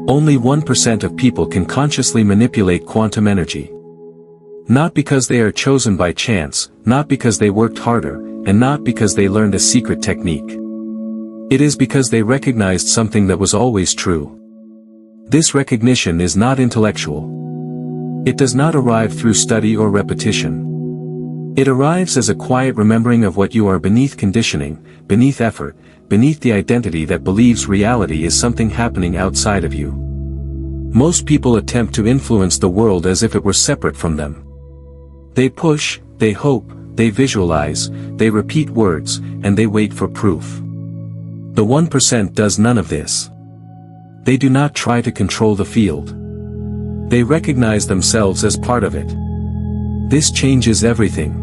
Only 1% of people can consciously manipulate quantum energy. Not because they are chosen by chance, not because they worked harder, and not because they learned a secret technique. It is because they recognized something that was always true. This recognition is not intellectual. It does not arrive through study or repetition. It arrives as a quiet remembering of what you are beneath conditioning, beneath effort, beneath the identity that believes reality is something happening outside of you. Most people attempt to influence the world as if it were separate from them. They push, they hope, they visualize, they repeat words, and they wait for proof. The 1% does none of this. They do not try to control the field. They recognize themselves as part of it. This changes everything.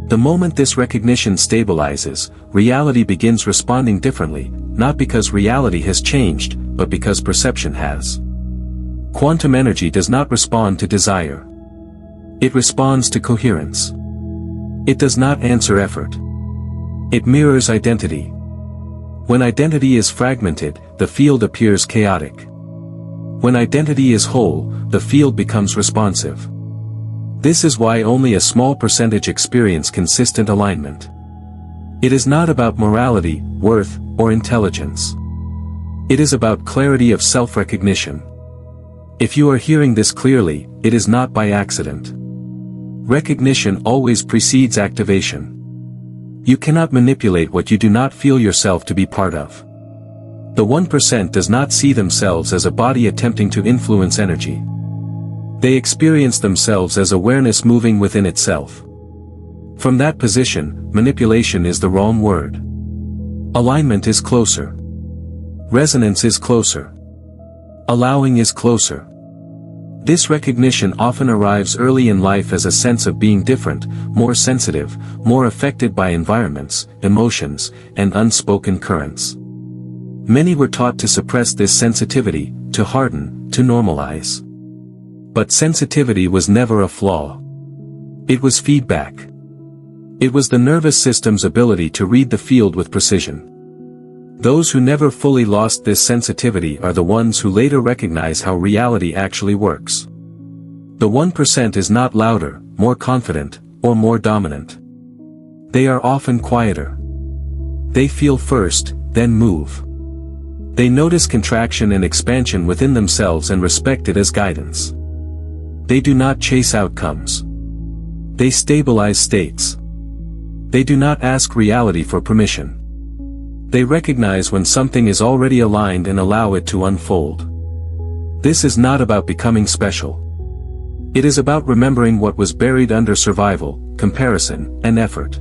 The moment this recognition stabilizes, reality begins responding differently, not because reality has changed, but because perception has. Quantum energy does not respond to desire. It responds to coherence. It does not answer effort. It mirrors identity. When identity is fragmented, the field appears chaotic. When identity is whole, the field becomes responsive. This is why only a small percentage experience consistent alignment. It is not about morality, worth, or intelligence. It is about clarity of self-recognition. If you are hearing this clearly, it is not by accident. Recognition always precedes activation. You cannot manipulate what you do not feel yourself to be part of. The 1% does not see themselves as a body attempting to influence energy. They experience themselves as awareness moving within itself. From that position, manipulation is the wrong word. Alignment is closer. Resonance is closer. Allowing is closer. This recognition often arrives early in life as a sense of being different, more sensitive, more affected by environments, emotions, and unspoken currents. Many were taught to suppress this sensitivity, to harden, to normalize. But sensitivity was never a flaw. It was feedback. It was the nervous system's ability to read the field with precision. Those who never fully lost this sensitivity are the ones who later recognize how reality actually works. The 1% is not louder, more confident, or more dominant. They are often quieter. They feel first, then move. They notice contraction and expansion within themselves and respect it as guidance. They do not chase outcomes. They stabilize states. They do not ask reality for permission. They recognize when something is already aligned and allow it to unfold. This is not about becoming special. It is about remembering what was buried under survival, comparison, and effort.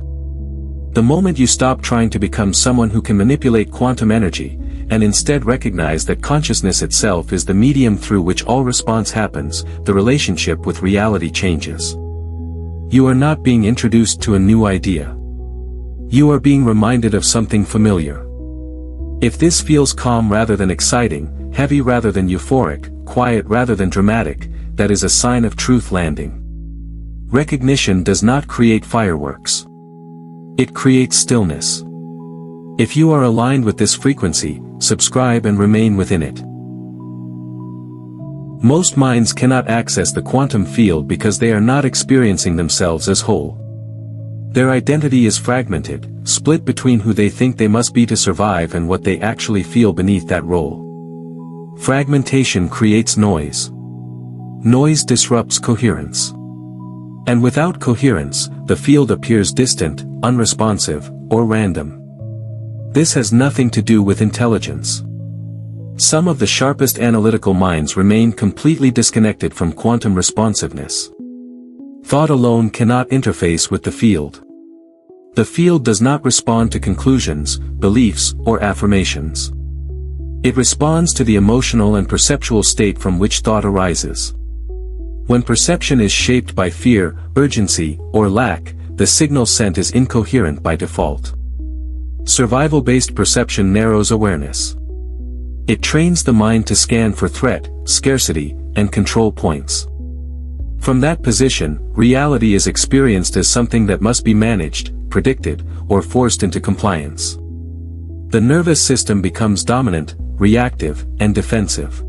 The moment you stop trying to become someone who can manipulate quantum energy, and instead recognize that consciousness itself is the medium through which all response happens, the relationship with reality changes. You are not being introduced to a new idea. You are being reminded of something familiar. If this feels calm rather than exciting, heavy rather than euphoric, quiet rather than dramatic, that is a sign of truth landing. Recognition does not create fireworks. It creates stillness. If you are aligned with this frequency, subscribe and remain within it. Most minds cannot access the quantum field because they are not experiencing themselves as whole. Their identity is fragmented, split between who they think they must be to survive and what they actually feel beneath that role. Fragmentation creates noise. Noise disrupts coherence. And without coherence, the field appears distant, unresponsive, or random. This has nothing to do with intelligence. Some of the sharpest analytical minds remain completely disconnected from quantum responsiveness. Thought alone cannot interface with the field. The field does not respond to conclusions, beliefs, or affirmations. It responds to the emotional and perceptual state from which thought arises. When perception is shaped by fear, urgency, or lack, the signal sent is incoherent by default. Survival-based perception narrows awareness. It trains the mind to scan for threat, scarcity, and control points. From that position, reality is experienced as something that must be managed, predicted, or forced into compliance. The nervous system becomes dominant, reactive, and defensive.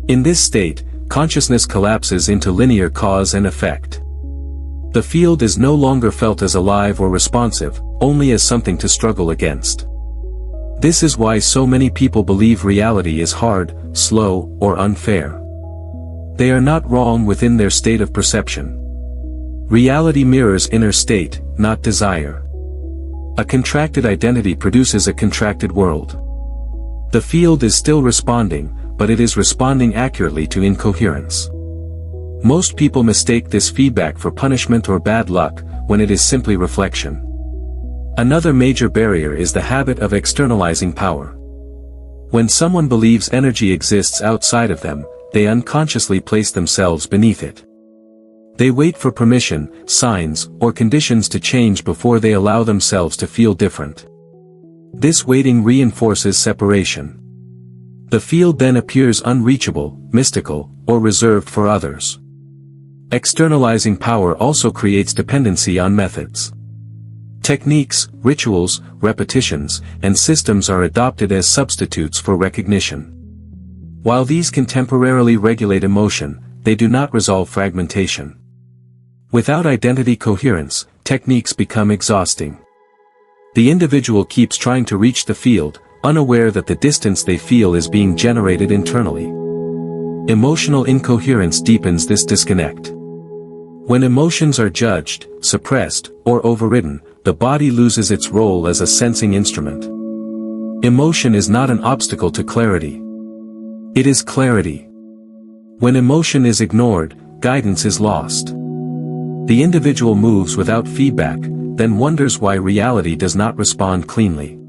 In this state, consciousness collapses into linear cause and effect. The field is no longer felt as alive or responsive, only as something to struggle against. This is why so many people believe reality is hard, slow, or unfair. They are not wrong within their state of perception. Reality mirrors inner state, not desire. A contracted identity produces a contracted world. The field is still responding, but it is responding accurately to incoherence. Most people mistake this feedback for punishment or bad luck, when it is simply reflection. Another major barrier is the habit of externalizing power. When someone believes energy exists outside of them, they unconsciously place themselves beneath it. They wait for permission, signs, or conditions to change before they allow themselves to feel different. This waiting reinforces separation. The field then appears unreachable, mystical, or reserved for others. Externalizing power also creates dependency on methods. Techniques, rituals, repetitions, and systems are adopted as substitutes for recognition. While these can temporarily regulate emotion, they do not resolve fragmentation. Without identity coherence, techniques become exhausting. The individual keeps trying to reach the field, unaware that the distance they feel is being generated internally. Emotional incoherence deepens this disconnect. When emotions are judged, suppressed, or overridden, the body loses its role as a sensing instrument. Emotion is not an obstacle to clarity. It is clarity. When emotion is ignored, guidance is lost. The individual moves without feedback, then wonders why reality does not respond cleanly.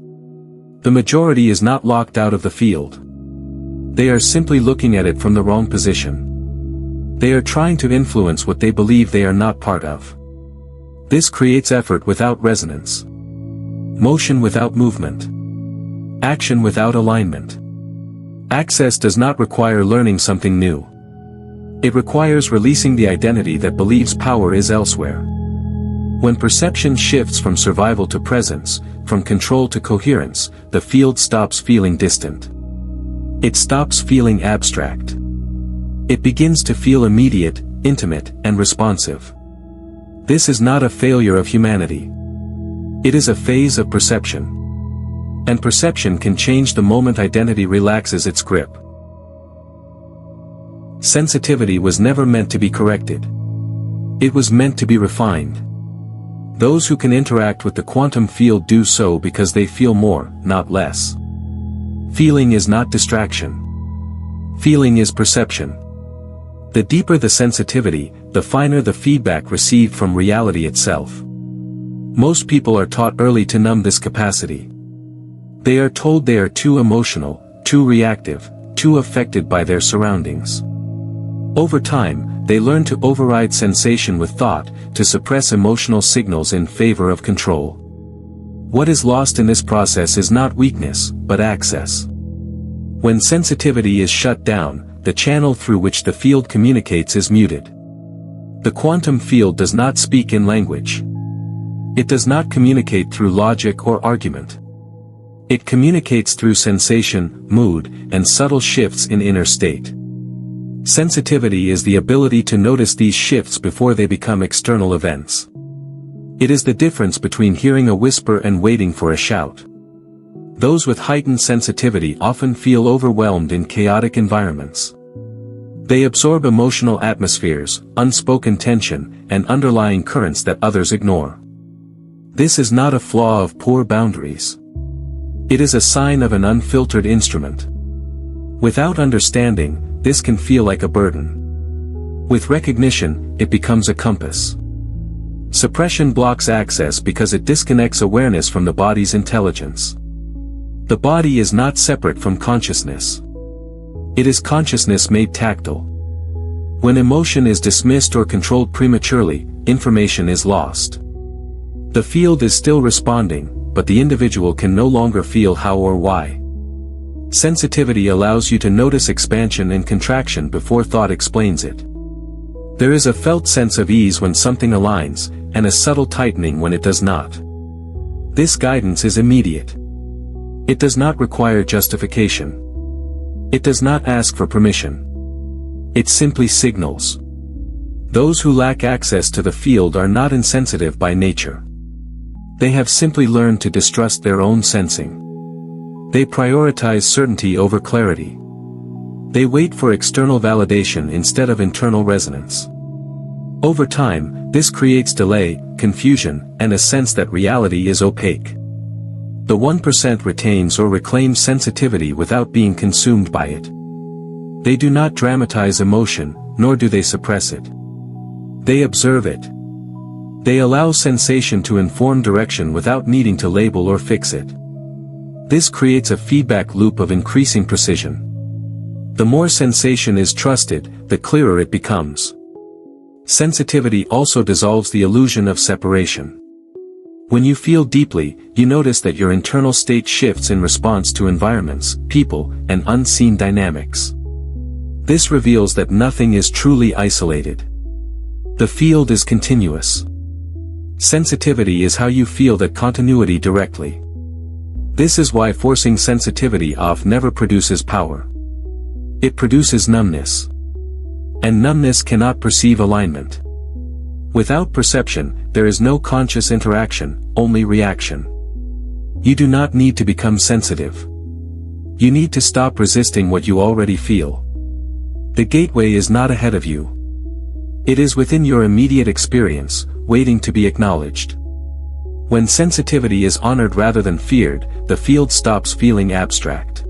The majority is not locked out of the field. They are simply looking at it from the wrong position. They are trying to influence what they believe they are not part of. This creates effort without resonance. Motion without movement. Action without alignment. Access does not require learning something new. It requires releasing the identity that believes power is elsewhere. When perception shifts from survival to presence, from control to coherence, the field stops feeling distant. It stops feeling abstract. It begins to feel immediate, intimate, and responsive. This is not a failure of humanity. It is a phase of perception. And perception can change the moment identity relaxes its grip. Sensitivity was never meant to be corrected. It was meant to be refined. Those who can interact with the quantum field do so because they feel more, not less. Feeling is not distraction. Feeling is perception. The deeper the sensitivity, the finer the feedback received from reality itself. Most people are taught early to numb this capacity. They are told they are too emotional, too reactive, too affected by their surroundings. Over time, they learn to override sensation with thought, to suppress emotional signals in favor of control. What is lost in this process is not weakness, but access. When sensitivity is shut down, the channel through which the field communicates is muted. The quantum field does not speak in language. It does not communicate through logic or argument. It communicates through sensation, mood, and subtle shifts in inner state. Sensitivity is the ability to notice these shifts before they become external events. It is the difference between hearing a whisper and waiting for a shout. Those with heightened sensitivity often feel overwhelmed in chaotic environments. They absorb emotional atmospheres, unspoken tension, and underlying currents that others ignore. This is not a flaw of poor boundaries. It is a sign of an unfiltered instrument. Without understanding, this can feel like a burden. With recognition, it becomes a compass. Suppression blocks access because it disconnects awareness from the body's intelligence. The body is not separate from consciousness. It is consciousness made tactile. When emotion is dismissed or controlled prematurely, information is lost. The field is still responding, but the individual can no longer feel how or why. Sensitivity allows you to notice expansion and contraction before thought explains it. There is a felt sense of ease when something aligns, and a subtle tightening when it does not. This guidance is immediate. It does not require justification. It does not ask for permission. It simply signals. Those who lack access to the field are not insensitive by nature. They have simply learned to distrust their own sensing. They prioritize certainty over clarity. They wait for external validation instead of internal resonance. Over time, this creates delay, confusion, and a sense that reality is opaque. The 1% retains or reclaims sensitivity without being consumed by it. They do not dramatize emotion, nor do they suppress it. They observe it. They allow sensation to inform direction without needing to label or fix it. This creates a feedback loop of increasing precision. The more sensation is trusted, the clearer it becomes. Sensitivity also dissolves the illusion of separation. When you feel deeply, you notice that your internal state shifts in response to environments, people, and unseen dynamics. This reveals that nothing is truly isolated. The field is continuous. Sensitivity is how you feel that continuity directly. This is why forcing sensitivity off never produces power. It produces numbness. And numbness cannot perceive alignment. Without perception, there is no conscious interaction, only reaction. You do not need to become sensitive. You need to stop resisting what you already feel. The gateway is not ahead of you. It is within your immediate experience, waiting to be acknowledged. When sensitivity is honored rather than feared, the field stops feeling abstract.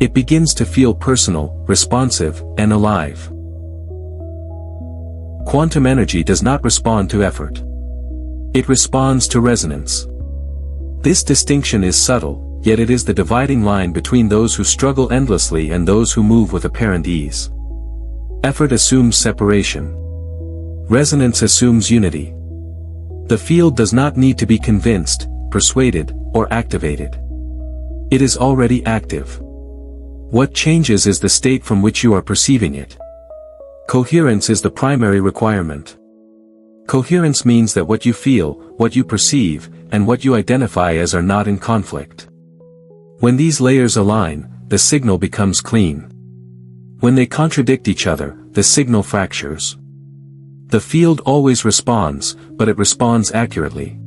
It begins to feel personal, responsive, and alive. Quantum energy does not respond to effort. It responds to resonance. This distinction is subtle, yet it is the dividing line between those who struggle endlessly and those who move with apparent ease. Effort assumes separation. Resonance assumes unity. The field does not need to be convinced, persuaded, or activated. It is already active. What changes is the state from which you are perceiving it. Coherence is the primary requirement. Coherence means that what you feel, what you perceive, and what you identify as are not in conflict. When these layers align, the signal becomes clean. When they contradict each other, the signal fractures. The field always responds, but it responds accurately.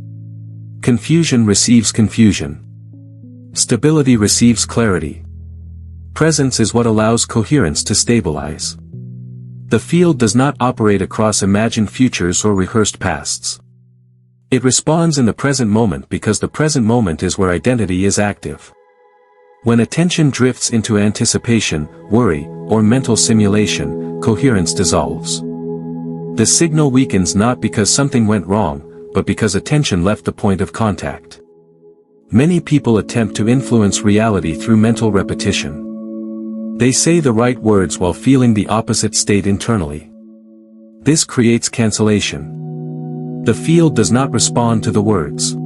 Confusion receives confusion. Stability receives clarity. Presence is what allows coherence to stabilize. The field does not operate across imagined futures or rehearsed pasts. It responds in the present moment because the present moment is where identity is active. When attention drifts into anticipation, worry, or mental simulation, coherence dissolves. The signal weakens not because something went wrong, but because attention left the point of contact. Many people attempt to influence reality through mental repetition. They say the right words while feeling the opposite state internally. This creates cancellation. The field does not respond to the words.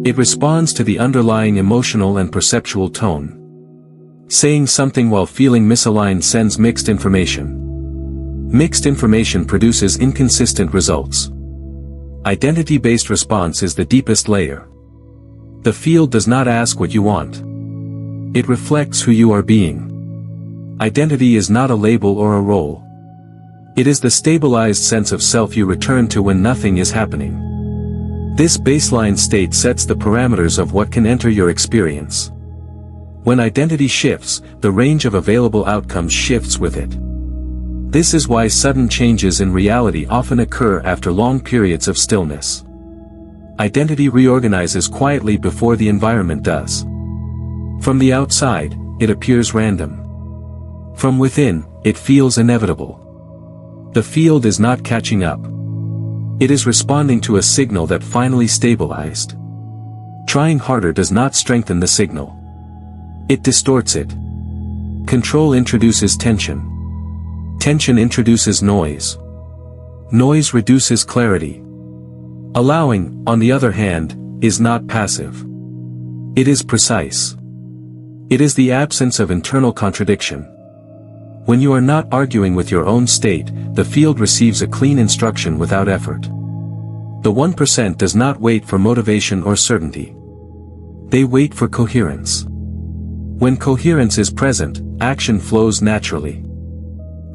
It responds to the underlying emotional and perceptual tone. Saying something while feeling misaligned sends mixed information. Mixed information produces inconsistent results. Identity-based response is the deepest layer. The field does not ask what you want. It reflects who you are being. Identity is not a label or a role. It is the stabilized sense of self you return to when nothing is happening. This baseline state sets the parameters of what can enter your experience. When identity shifts, the range of available outcomes shifts with it. This is why sudden changes in reality often occur after long periods of stillness. Identity reorganizes quietly before the environment does. From the outside, it appears random. From within, it feels inevitable. The field is not catching up. It is responding to a signal that finally stabilized. Trying harder does not strengthen the signal. It distorts it. Control introduces tension. Tension introduces noise. Noise reduces clarity. Allowing, on the other hand, is not passive. It is precise. It is the absence of internal contradiction. When you are not arguing with your own state, the field receives a clean instruction without effort. The 1% does not wait for motivation or certainty. They wait for coherence. When coherence is present, action flows naturally.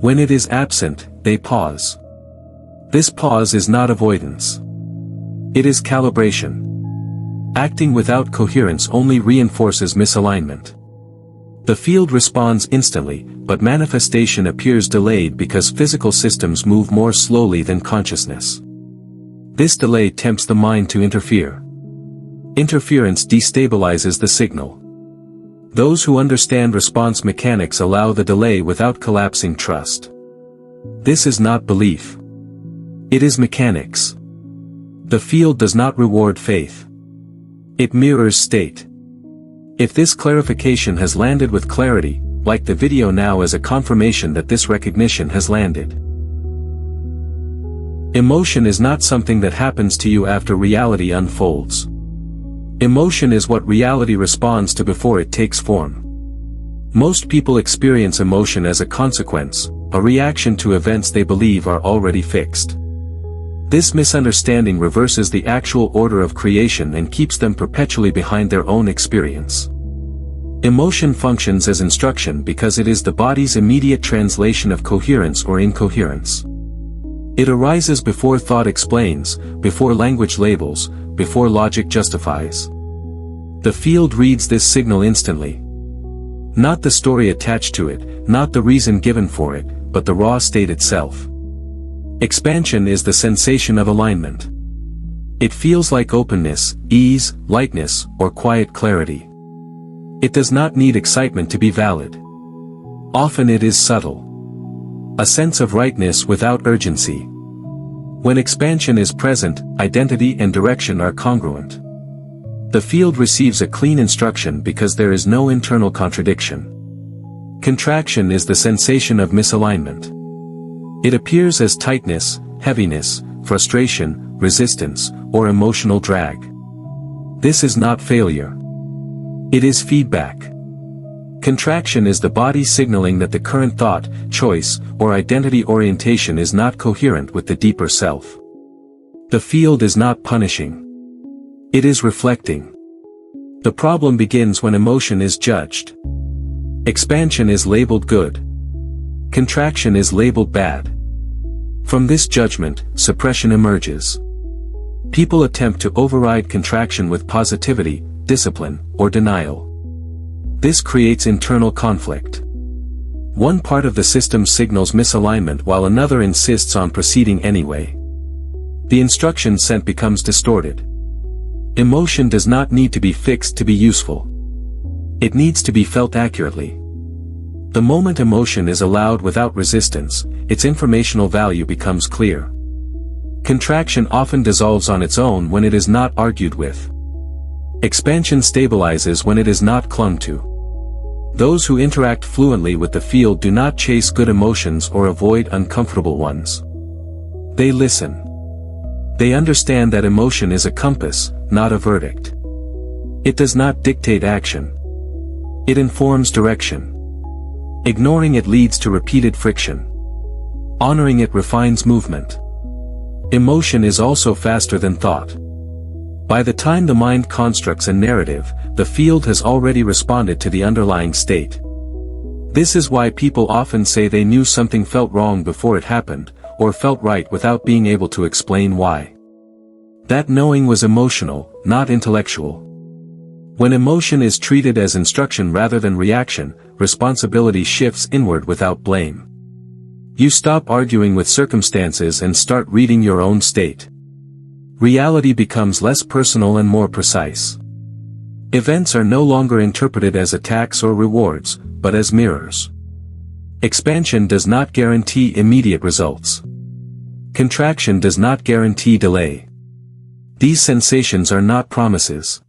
When it is absent, they pause. This pause is not avoidance. It is calibration. Acting without coherence only reinforces misalignment. The field responds instantly, but manifestation appears delayed because physical systems move more slowly than consciousness. This delay tempts the mind to interfere. Interference destabilizes the signal. Those who understand response mechanics allow the delay without collapsing trust. This is not belief. It is mechanics. The field does not reward faith. It mirrors state. If this clarification has landed with clarity, like the video now as a confirmation that this recognition has landed. Emotion is not something that happens to you after reality unfolds. Emotion is what reality responds to before it takes form. Most people experience emotion as a consequence, a reaction to events they believe are already fixed. This misunderstanding reverses the actual order of creation and keeps them perpetually behind their own experience. Emotion functions as instruction because it is the body's immediate translation of coherence or incoherence. It arises before thought explains, before language labels, before logic justifies. The field reads this signal instantly. Not the story attached to it, not the reason given for it, but the raw state itself. Expansion is the sensation of alignment. It feels like openness, ease, lightness, or quiet clarity. It does not need excitement to be valid. Often it is subtle. A sense of rightness without urgency. When expansion is present, identity and direction are congruent. The field receives a clean instruction because there is no internal contradiction. Contraction is the sensation of misalignment. It appears as tightness, heaviness, frustration, resistance, or emotional drag. This is not failure. It is feedback. Contraction is the body signaling that the current thought, choice, or identity orientation is not coherent with the deeper self. The field is not punishing. It is reflecting. The problem begins when emotion is judged. Expansion is labeled good. Contraction is labeled bad. From this judgment, suppression emerges. People attempt to override contraction with positivity, discipline, or denial. This creates internal conflict. One part of the system signals misalignment while another insists on proceeding anyway. The instruction sent becomes distorted. Emotion does not need to be fixed to be useful. It needs to be felt accurately. The moment emotion is allowed without resistance, its informational value becomes clear. Contraction often dissolves on its own when it is not argued with. Expansion stabilizes when it is not clung to. Those who interact fluently with the field do not chase good emotions or avoid uncomfortable ones. They listen. They understand that emotion is a compass, not a verdict. It does not dictate action. It informs direction. Ignoring it leads to repeated friction. Honoring it refines movement. Emotion is also faster than thought. By the time the mind constructs a narrative, the field has already responded to the underlying state. This is why people often say they knew something felt wrong before it happened, or felt right without being able to explain why. That knowing was emotional, not intellectual. When emotion is treated as instruction rather than reaction, responsibility shifts inward without blame. You stop arguing with circumstances and start reading your own state. Reality becomes less personal and more precise. Events are no longer interpreted as attacks or rewards, but as mirrors. Expansion does not guarantee immediate results. Contraction does not guarantee delay. These sensations are not promises.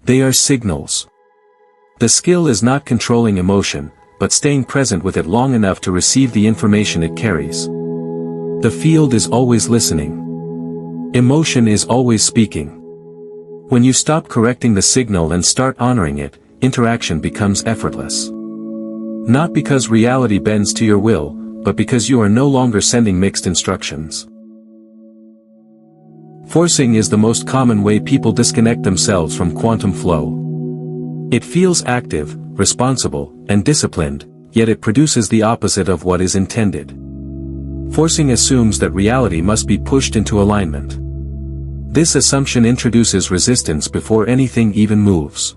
They are signals. The skill is not controlling emotion, but staying present with it long enough to receive the information it carries. The field is always listening. Emotion is always speaking. When you stop correcting the signal and start honoring it, interaction becomes effortless. Not because reality bends to your will, but because you are no longer sending mixed instructions. Forcing is the most common way people disconnect themselves from quantum flow. It feels active, responsible, and disciplined, yet it produces the opposite of what is intended. Forcing assumes that reality must be pushed into alignment. This assumption introduces resistance before anything even moves.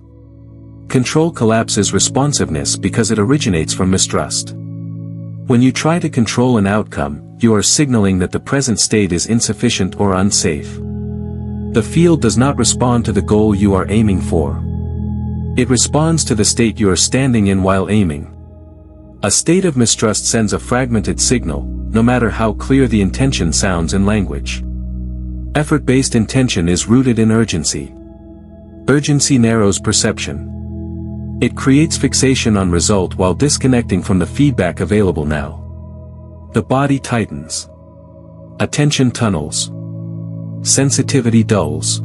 Control collapses responsiveness because it originates from mistrust. When you try to control an outcome, you are signaling that the present state is insufficient or unsafe. The field does not respond to the goal you are aiming for. It responds to the state you are standing in while aiming. A state of mistrust sends a fragmented signal, no matter how clear the intention sounds in language. Effort-based intention is rooted in urgency. Urgency narrows perception. It creates fixation on result while disconnecting from the feedback available now. The body tightens. Attention tunnels. Sensitivity dulls.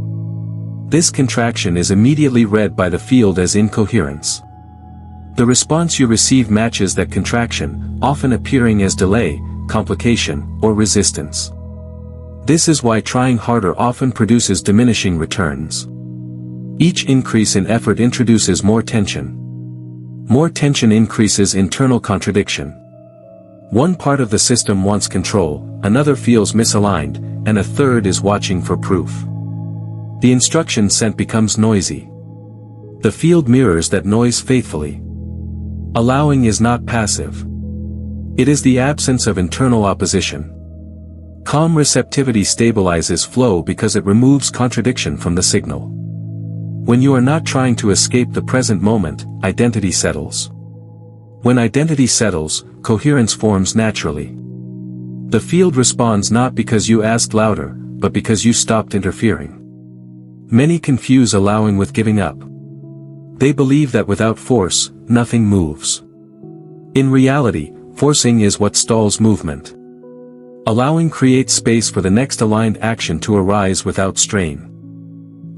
This contraction is immediately read by the field as incoherence. The response you receive matches that contraction, often appearing as delay, complication, or resistance. This is why trying harder often produces diminishing returns. Each increase in effort introduces more tension. More tension increases internal contradiction. One part of the system wants control, another feels misaligned, and a third is watching for proof. The instruction sent becomes noisy. The field mirrors that noise faithfully. Allowing is not passive. It is the absence of internal opposition. Calm receptivity stabilizes flow because it removes contradiction from the signal. When you are not trying to escape the present moment, identity settles. When identity settles, coherence forms naturally. The field responds not because you asked louder, but because you stopped interfering. Many confuse allowing with giving up. They believe that without force, nothing moves. In reality, forcing is what stalls movement. Allowing creates space for the next aligned action to arise without strain.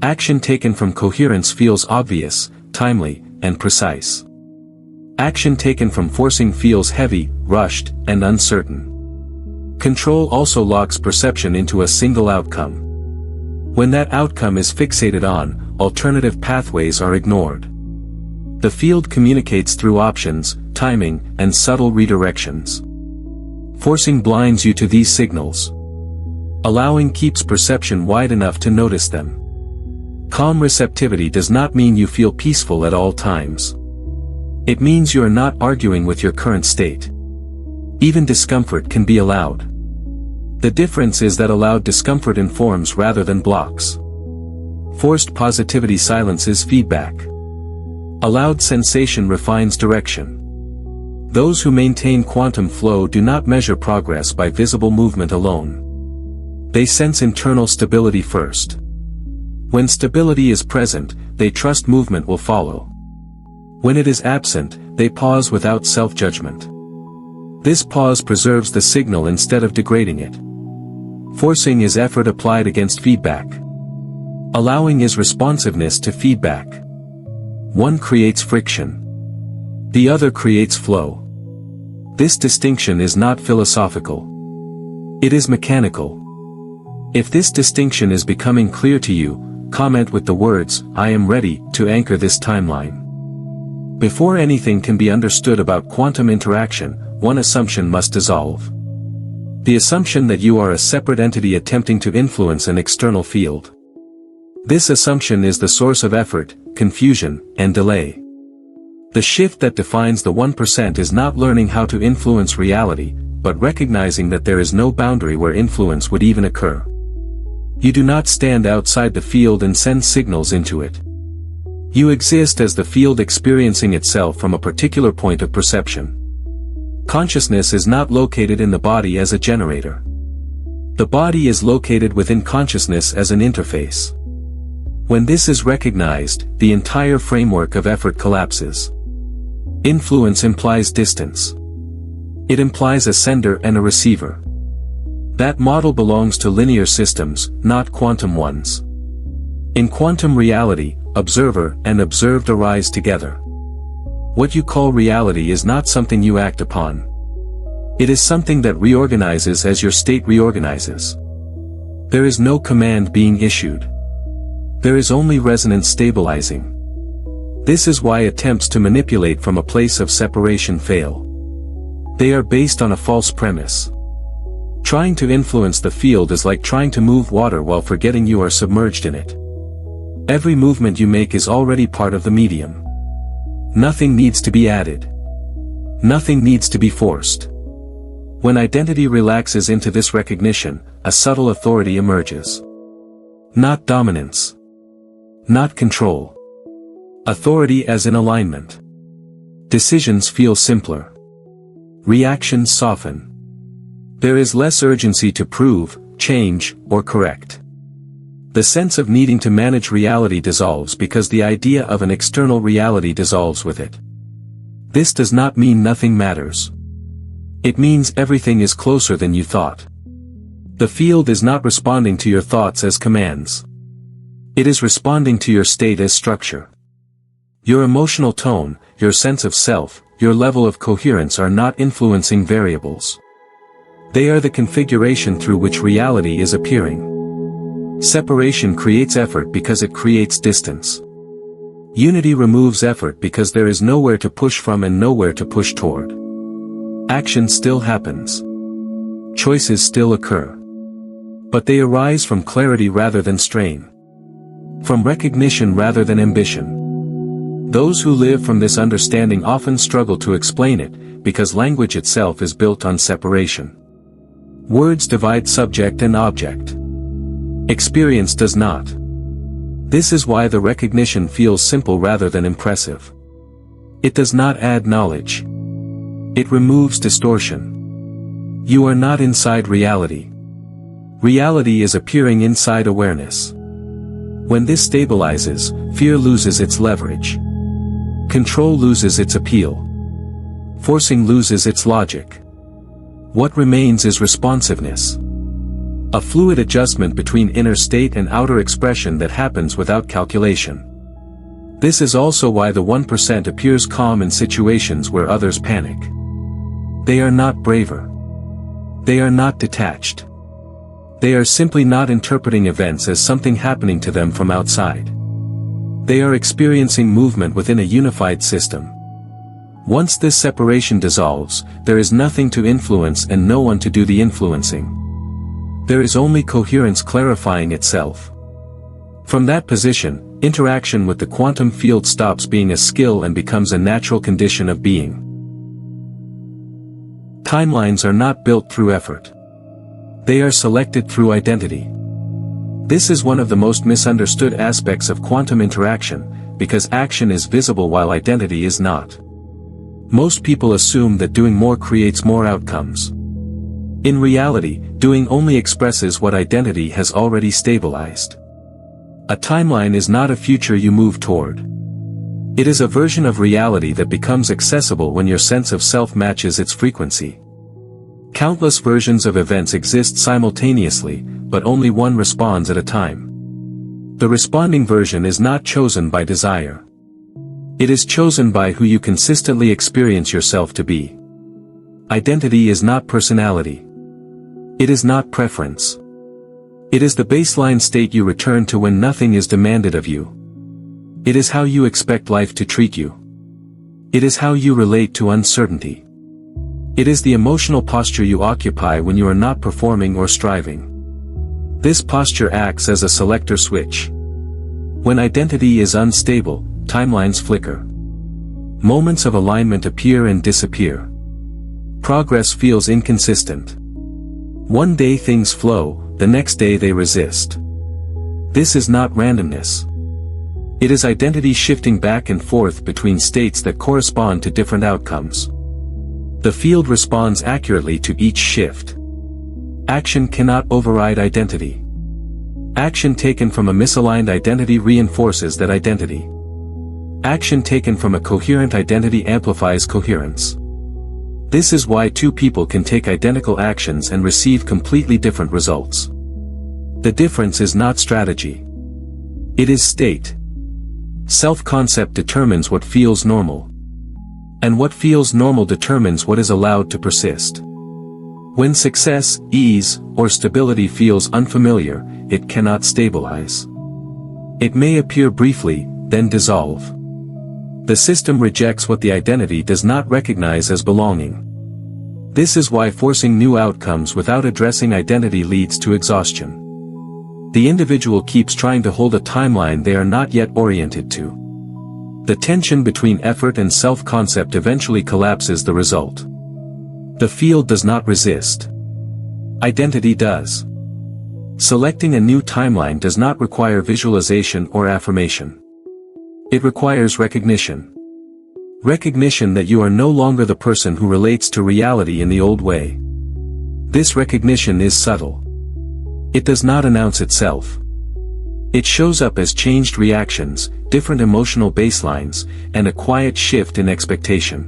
Action taken from coherence feels obvious, timely, and precise. Action taken from forcing feels heavy, rushed, and uncertain. Control also locks perception into a single outcome. When that outcome is fixated on, alternative pathways are ignored. The field communicates through options, timing, and subtle redirections. Forcing blinds you to these signals. Allowing keeps perception wide enough to notice them. Calm receptivity does not mean you feel peaceful at all times. It means you are not arguing with your current state. Even discomfort can be allowed. The difference is that allowed discomfort informs rather than blocks. Forced positivity silences feedback. Allowed sensation refines direction. Those who maintain quantum flow do not measure progress by visible movement alone. They sense internal stability first. When stability is present, they trust movement will follow. When it is absent, they pause without self-judgment. This pause preserves the signal instead of degrading it. Forcing is effort applied against feedback. Allowing is responsiveness to feedback. One creates friction. The other creates flow. This distinction is not philosophical. It is mechanical. If this distinction is becoming clear to you, comment with the words, "I am ready," to anchor this timeline. Before anything can be understood about quantum interaction, one assumption must dissolve. The assumption that you are a separate entity attempting to influence an external field. This assumption is the source of effort, confusion, and delay. The shift that defines the 1% is not learning how to influence reality, but recognizing that there is no boundary where influence would even occur. You do not stand outside the field and send signals into it. You exist as the field experiencing itself from a particular point of perception. Consciousness is not located in the body as a generator. The body is located within consciousness as an interface. When this is recognized, the entire framework of effort collapses. Influence implies distance. It implies a sender and a receiver. That model belongs to linear systems, not quantum ones. In quantum reality, observer and observed arise together. What you call reality is not something you act upon. It is something that reorganizes as your state reorganizes. There is no command being issued. There is only resonance stabilizing. This is why attempts to manipulate from a place of separation fail. They are based on a false premise. Trying to influence the field is like trying to move water while forgetting you are submerged in it. Every movement you make is already part of the medium. Nothing needs to be added. Nothing needs to be forced. When identity relaxes into this recognition, a subtle authority emerges. Not dominance. Not control. Authority as in alignment. Decisions feel simpler. Reactions soften. There is less urgency to prove, change, or correct. The sense of needing to manage reality dissolves because the idea of an external reality dissolves with it. This does not mean nothing matters. It means everything is closer than you thought. The field is not responding to your thoughts as commands. It is responding to your state as structure. Your emotional tone, your sense of self, your level of coherence are not influencing variables. They are the configuration through which reality is appearing. Separation creates effort because it creates distance. Unity removes effort because there is nowhere to push from and nowhere to push toward. Action still happens. Choices still occur. But they arise from clarity rather than strain. From recognition rather than ambition. Those who live from this understanding often struggle to explain it, because language itself is built on separation. Words divide subject and object. Experience does not. This is why the recognition feels simple rather than impressive. It does not add knowledge. It removes distortion. You are not inside reality. Reality is appearing inside awareness. When this stabilizes, fear loses its leverage. Control loses its appeal. Forcing loses its logic. What remains is responsiveness. A fluid adjustment between inner state and outer expression that happens without calculation. This is also why the 1% appears calm in situations where others panic. They are not braver. They are not detached. They are simply not interpreting events as something happening to them from outside. They are experiencing movement within a unified system. Once this separation dissolves, there is nothing to influence and no one to do the influencing. There is only coherence clarifying itself. From that position, interaction with the quantum field stops being a skill and becomes a natural condition of being. Timelines are not built through effort. They are selected through identity. This is one of the most misunderstood aspects of quantum interaction, because action is visible while identity is not. Most people assume that doing more creates more outcomes. In reality, doing only expresses what identity has already stabilized. A timeline is not a future you move toward. It is a version of reality that becomes accessible when your sense of self matches its frequency. Countless versions of events exist simultaneously, but only one responds at a time. The responding version is not chosen by desire. It is chosen by who you consistently experience yourself to be. Identity is not personality. It is not preference. It is the baseline state you return to when nothing is demanded of you. It is how you expect life to treat you. It is how you relate to uncertainty. It is the emotional posture you occupy when you are not performing or striving. This posture acts as a selector switch. When identity is unstable, timelines flicker. Moments of alignment appear and disappear. Progress feels inconsistent. One day things flow, the next day they resist. This is not randomness. It is identity shifting back and forth between states that correspond to different outcomes. The field responds accurately to each shift. Action cannot override identity. Action taken from a misaligned identity reinforces that identity. Action taken from a coherent identity amplifies coherence. This is why two people can take identical actions and receive completely different results. The difference is not strategy. It is state. Self-concept determines what feels normal. And what feels normal determines what is allowed to persist. When success, ease, or stability feels unfamiliar, it cannot stabilize. It may appear briefly, then dissolve. The system rejects what the identity does not recognize as belonging. This is why forcing new outcomes without addressing identity leads to exhaustion. The individual keeps trying to hold a timeline they are not yet oriented to. The tension between effort and self-concept eventually collapses the result. The field does not resist. Identity does. Selecting a new timeline does not require visualization or affirmation. It requires recognition. Recognition that you are no longer the person who relates to reality in the old way. This recognition is subtle. It does not announce itself. It shows up as changed reactions, different emotional baselines, and a quiet shift in expectation.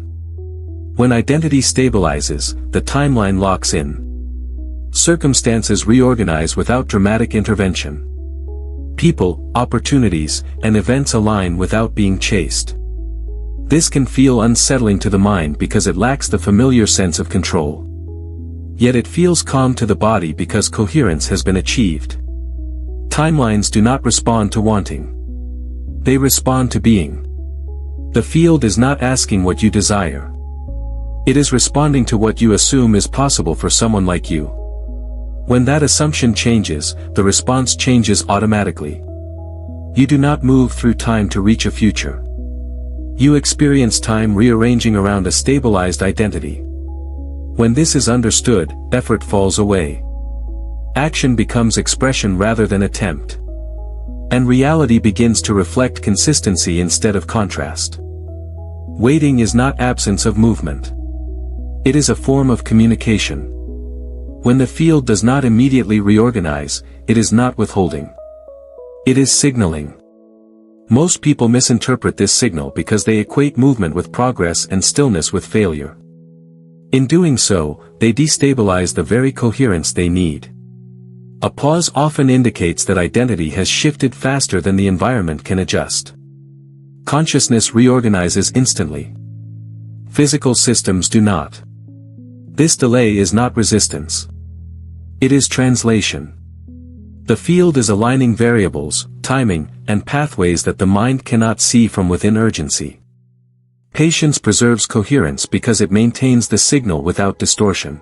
When identity stabilizes, the timeline locks in. Circumstances reorganize without dramatic intervention. People, opportunities, and events align without being chased. This can feel unsettling to the mind because it lacks the familiar sense of control. Yet it feels calm to the body because coherence has been achieved. Timelines do not respond to wanting. They respond to being. The field is not asking what you desire. It is responding to what you assume is possible for someone like you. When that assumption changes, the response changes automatically. You do not move through time to reach a future. You experience time rearranging around a stabilized identity. When this is understood, effort falls away. Action becomes expression rather than attempt. And reality begins to reflect consistency instead of contrast. Waiting is not absence of movement. It is a form of communication. When the field does not immediately reorganize, it is not withholding. It is signaling. Most people misinterpret this signal because they equate movement with progress and stillness with failure. In doing so, they destabilize the very coherence they need. A pause often indicates that identity has shifted faster than the environment can adjust. Consciousness reorganizes instantly. Physical systems do not. This delay is not resistance. It is translation. The field is aligning variables, timing, and pathways that the mind cannot see from within urgency. Patience preserves coherence because it maintains the signal without distortion.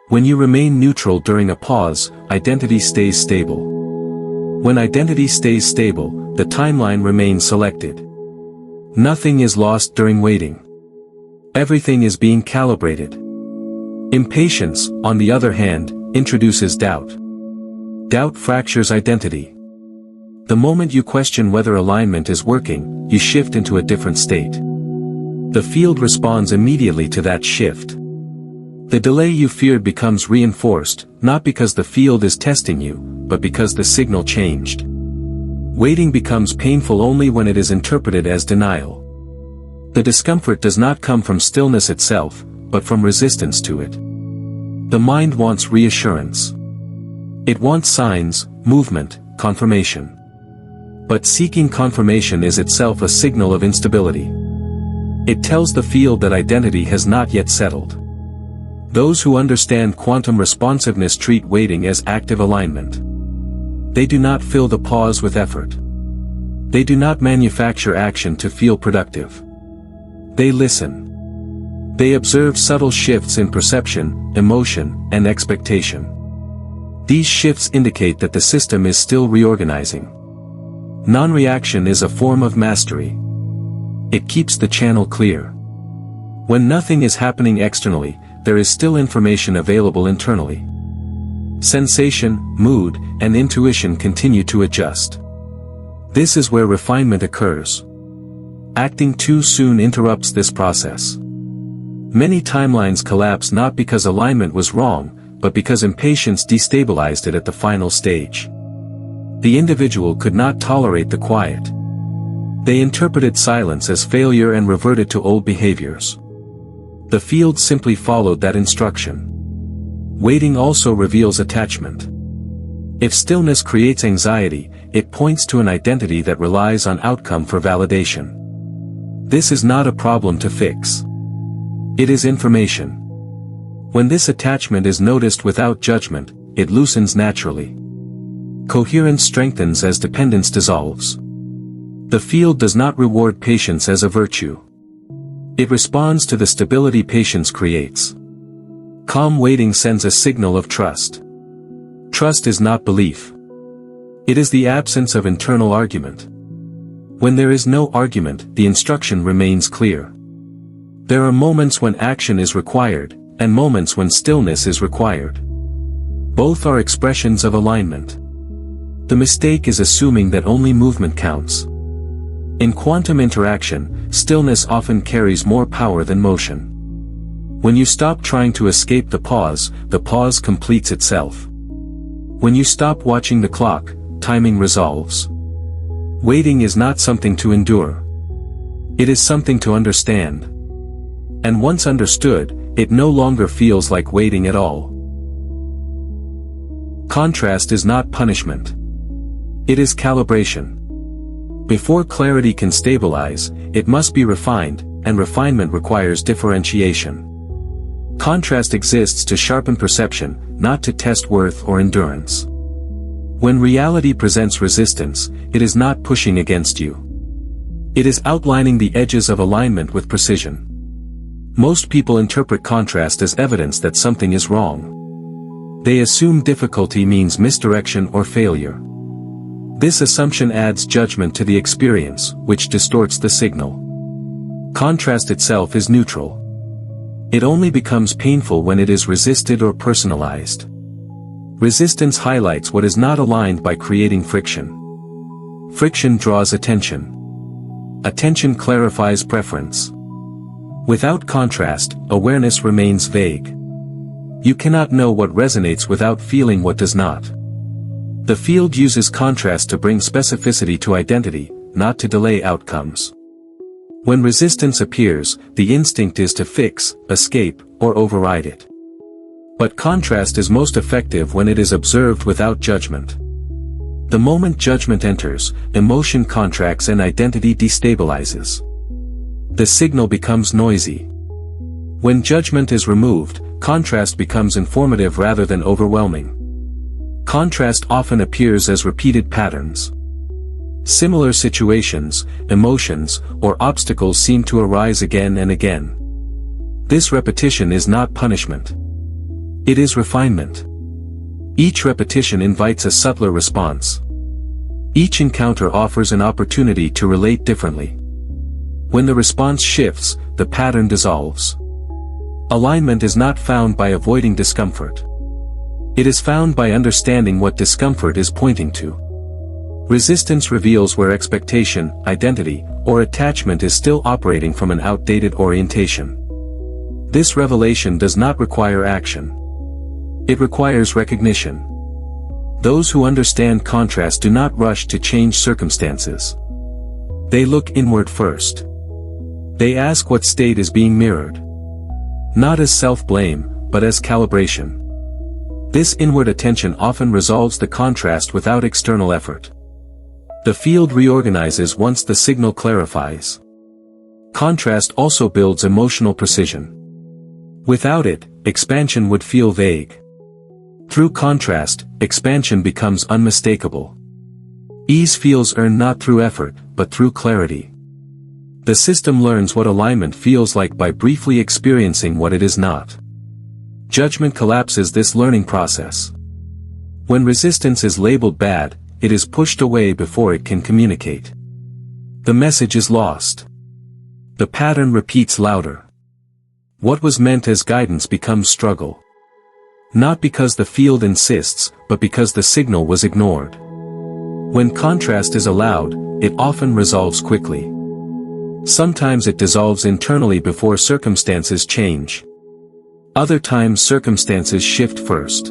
When you remain neutral during a pause, identity stays stable. When identity stays stable, the timeline remains selected. Nothing is lost during waiting. Everything is being calibrated. Impatience, on the other hand, introduces doubt. Doubt fractures identity. The moment you question whether alignment is working, you shift into a different state. The field responds immediately to that shift. The delay you feared becomes reinforced, not because the field is testing you, but because the signal changed. Waiting becomes painful only when it is interpreted as denial. The discomfort does not come from stillness itself, but from resistance to it. The mind wants reassurance. It wants signs, movement, confirmation. But seeking confirmation is itself a signal of instability. It tells the field that identity has not yet settled. Those who understand quantum responsiveness treat waiting as active alignment. They do not fill the pause with effort. They do not manufacture action to feel productive. They listen. They observe subtle shifts in perception, emotion, and expectation. These shifts indicate that the system is still reorganizing. Non-reaction is a form of mastery. It keeps the channel clear. When nothing is happening externally, there is still information available internally. Sensation, mood, and intuition continue to adjust. This is where refinement occurs. Acting too soon interrupts this process. Many timelines collapse not because alignment was wrong, but because impatience destabilized it at the final stage. The individual could not tolerate the quiet. They interpreted silence as failure and reverted to old behaviors. The field simply followed that instruction. Waiting also reveals attachment. If stillness creates anxiety, it points to an identity that relies on outcome for validation. This is not a problem to fix. It is information. When this attachment is noticed without judgment, it loosens naturally. Coherence strengthens as dependence dissolves. The field does not reward patience as a virtue. It responds to the stability patience creates. Calm waiting sends a signal of trust. Trust is not belief. It is the absence of internal argument. When there is no argument, the instruction remains clear. There are moments when action is required, and moments when stillness is required. Both are expressions of alignment. The mistake is assuming that only movement counts. In quantum interaction, stillness often carries more power than motion. When you stop trying to escape the pause completes itself. When you stop watching the clock, timing resolves. Waiting is not something to endure. It is something to understand. And once understood, it no longer feels like waiting at all. Contrast is not punishment. It is calibration. Before clarity can stabilize, it must be refined, and refinement requires differentiation. Contrast exists to sharpen perception, not to test worth or endurance. When reality presents resistance, it is not pushing against you. It is outlining the edges of alignment with precision. Most people interpret contrast as evidence that something is wrong. They assume difficulty means misdirection or failure. This assumption adds judgment to the experience, which distorts the signal. Contrast itself is neutral. It only becomes painful when it is resisted or personalized. Resistance highlights what is not aligned by creating friction. Friction draws attention. Attention clarifies preference. Without contrast, awareness remains vague. You cannot know what resonates without feeling what does not. The field uses contrast to bring specificity to identity, not to delay outcomes. When resistance appears, the instinct is to fix, escape, or override it. But contrast is most effective when it is observed without judgment. The moment judgment enters, emotion contracts and identity destabilizes. The signal becomes noisy. When judgment is removed, contrast becomes informative rather than overwhelming. Contrast often appears as repeated patterns. Similar situations, emotions, or obstacles seem to arise again and again. This repetition is not punishment. It is refinement. Each repetition invites a subtler response. Each encounter offers an opportunity to relate differently. When the response shifts, the pattern dissolves. Alignment is not found by avoiding discomfort. It is found by understanding what discomfort is pointing to. Resistance reveals where expectation, identity, or attachment is still operating from an outdated orientation. This revelation does not require action. It requires recognition. Those who understand contrast do not rush to change circumstances. They look inward first. They ask what state is being mirrored. Not as self-blame, but as calibration. This inward attention often resolves the contrast without external effort. The field reorganizes once the signal clarifies. Contrast also builds emotional precision. Without it, expansion would feel vague. Through contrast, expansion becomes unmistakable. Ease feels earned not through effort, but through clarity. The system learns what alignment feels like by briefly experiencing what it is not. Judgment collapses this learning process. When resistance is labeled bad, it is pushed away before it can communicate. The message is lost. The pattern repeats louder. What was meant as guidance becomes struggle. Not because the field insists, but because the signal was ignored. When contrast is allowed, it often resolves quickly. Sometimes it dissolves internally before circumstances change. Other times circumstances shift first.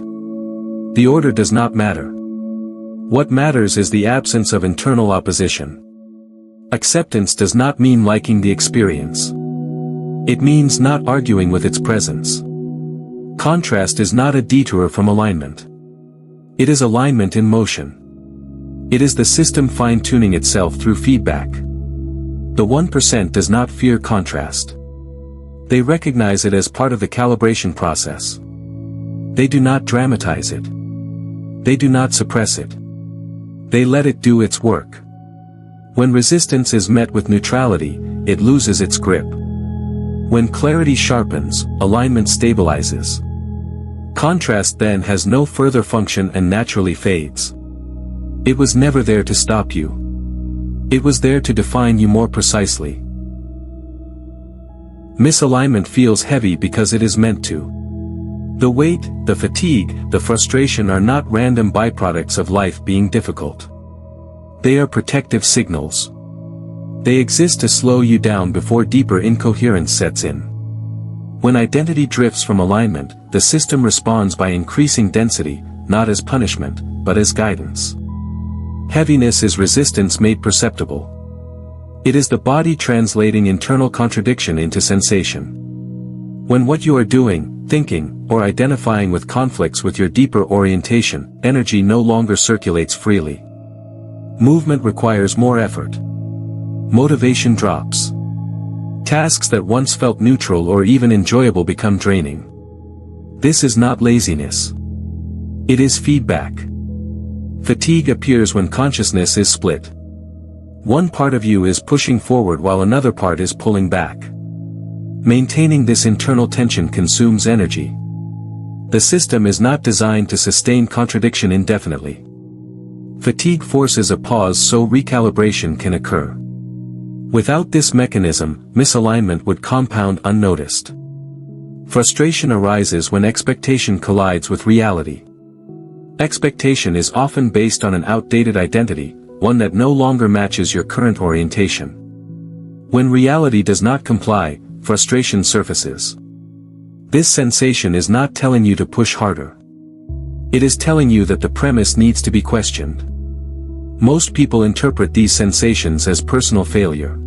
The order does not matter. What matters is the absence of internal opposition. Acceptance does not mean liking the experience. It means not arguing with its presence. Contrast is not a detour from alignment. It is alignment in motion. It is the system fine-tuning itself through feedback. The 1% does not fear contrast. They recognize it as part of the calibration process. They do not dramatize it. They do not suppress it. They let it do its work. When resistance is met with neutrality, it loses its grip. When clarity sharpens, alignment stabilizes. Contrast then has no further function and naturally fades. It was never there to stop you. It was there to define you more precisely. Misalignment feels heavy because it is meant to. The weight, the fatigue, the frustration are not random byproducts of life being difficult. They are protective signals. They exist to slow you down before deeper incoherence sets in. When identity drifts from alignment, the system responds by increasing density, not as punishment, but as guidance. Heaviness is resistance made perceptible. It is the body translating internal contradiction into sensation. When what you are doing, thinking, or identifying with conflicts with your deeper orientation, energy no longer circulates freely. Movement requires more effort. Motivation drops. Tasks that once felt neutral or even enjoyable become draining. This is not laziness. It is feedback. Fatigue appears when consciousness is split. One part of you is pushing forward while another part is pulling back. Maintaining this internal tension consumes energy. The system is not designed to sustain contradiction indefinitely. Fatigue forces a pause so recalibration can occur. Without this mechanism, misalignment would compound unnoticed. Frustration arises when expectation collides with reality. Expectation is often based on an outdated identity, one that no longer matches your current orientation. When reality does not comply, frustration surfaces. This sensation is not telling you to push harder. It is telling you that the premise needs to be questioned. Most people interpret these sensations as personal failure.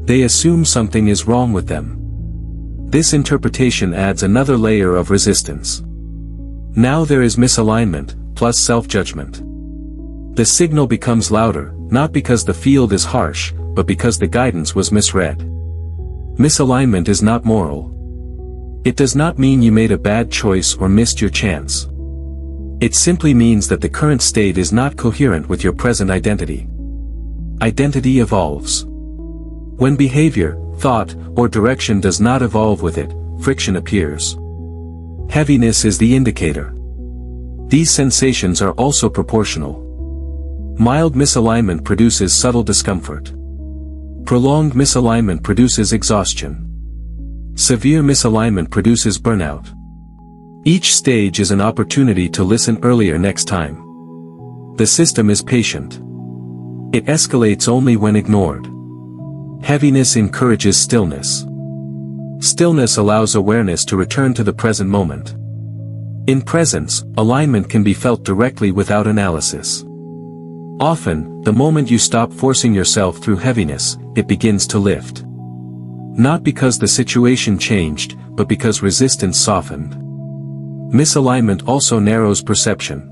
They assume something is wrong with them. This interpretation adds another layer of resistance. Now there is misalignment, plus self-judgment. The signal becomes louder, not because the field is harsh, but because the guidance was misread. Misalignment is not moral. It does not mean you made a bad choice or missed your chance. It simply means that the current state is not coherent with your present identity. Identity evolves. When behavior, thought, or direction does not evolve with it, friction appears. Heaviness is the indicator. These sensations are also proportional. Mild misalignment produces subtle discomfort. Prolonged misalignment produces exhaustion. Severe misalignment produces burnout. Each stage is an opportunity to listen earlier next time. The system is patient. It escalates only when ignored. Heaviness encourages stillness. Stillness allows awareness to return to the present moment. In presence, alignment can be felt directly without analysis. Often, the moment you stop forcing yourself through heaviness, it begins to lift. Not because the situation changed, but because resistance softened. Misalignment also narrows perception.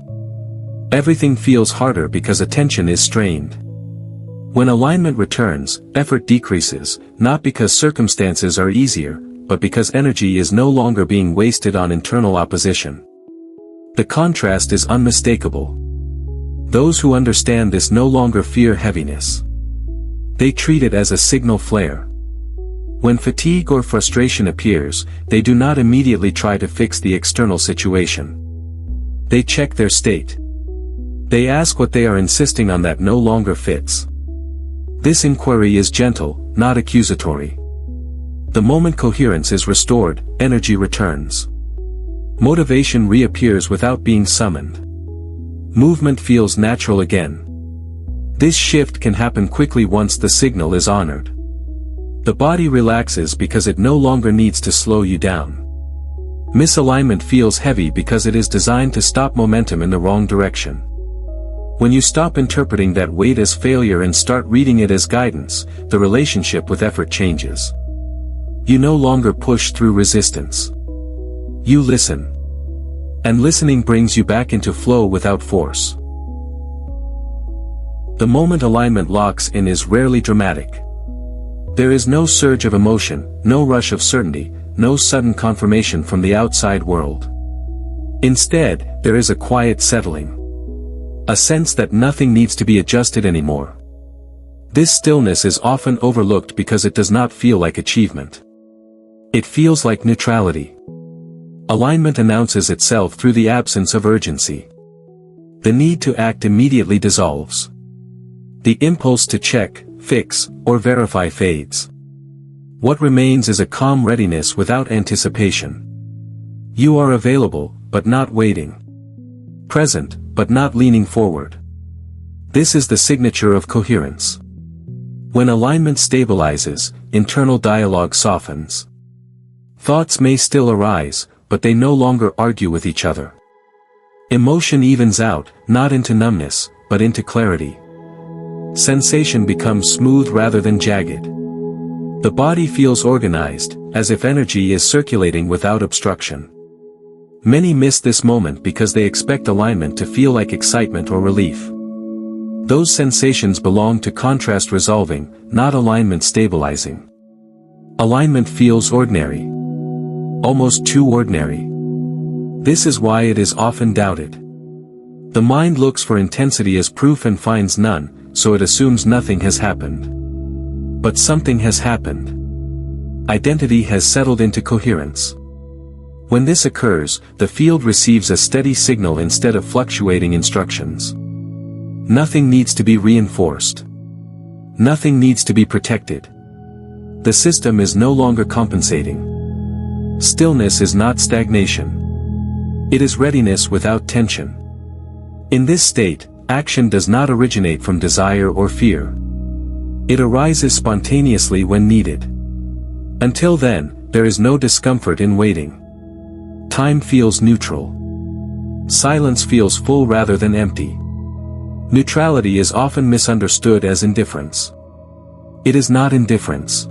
Everything feels harder because attention is strained. When alignment returns, effort decreases, not because circumstances are easier, but because energy is no longer being wasted on internal opposition. The contrast is unmistakable. Those who understand this no longer fear heaviness. They treat it as a signal flare. When fatigue or frustration appears, they do not immediately try to fix the external situation. They check their state. They ask what they are insisting on that no longer fits. This inquiry is gentle, not accusatory. The moment coherence is restored, energy returns. Motivation reappears without being summoned. Movement feels natural again. This shift can happen quickly once the signal is honored. The body relaxes because it no longer needs to slow you down. Misalignment feels heavy because it is designed to stop momentum in the wrong direction. When you stop interpreting that weight as failure and start reading it as guidance, the relationship with effort changes. You no longer push through resistance. You listen. And listening brings you back into flow without force. The moment alignment locks in is rarely dramatic. There is no surge of emotion, no rush of certainty, no sudden confirmation from the outside world. Instead, there is a quiet settling. A sense that nothing needs to be adjusted anymore. This stillness is often overlooked because it does not feel like achievement. It feels like neutrality. Alignment announces itself through the absence of urgency. The need to act immediately dissolves. The impulse to check, fix, or verify fades. What remains is a calm readiness without anticipation. You are available, but not waiting. Present, but not leaning forward. This is the signature of coherence. When alignment stabilizes, internal dialogue softens. Thoughts may still arise, but they no longer argue with each other. Emotion evens out, not into numbness, but into clarity. Sensation becomes smooth rather than jagged. The body feels organized, as if energy is circulating without obstruction. Many miss this moment because they expect alignment to feel like excitement or relief. Those sensations belong to contrast resolving, not alignment stabilizing. Alignment feels ordinary. Almost too ordinary. This is why it is often doubted. The mind looks for intensity as proof and finds none, so it assumes nothing has happened. But something has happened. Identity has settled into coherence. When this occurs, the field receives a steady signal instead of fluctuating instructions. Nothing needs to be reinforced. Nothing needs to be protected. The system is no longer compensating. Stillness is not stagnation. It is readiness without tension. In this state, action does not originate from desire or fear. It arises spontaneously when needed. Until then, there is no discomfort in waiting. Time feels neutral. Silence feels full rather than empty. Neutrality is often misunderstood as indifference. It is not indifference.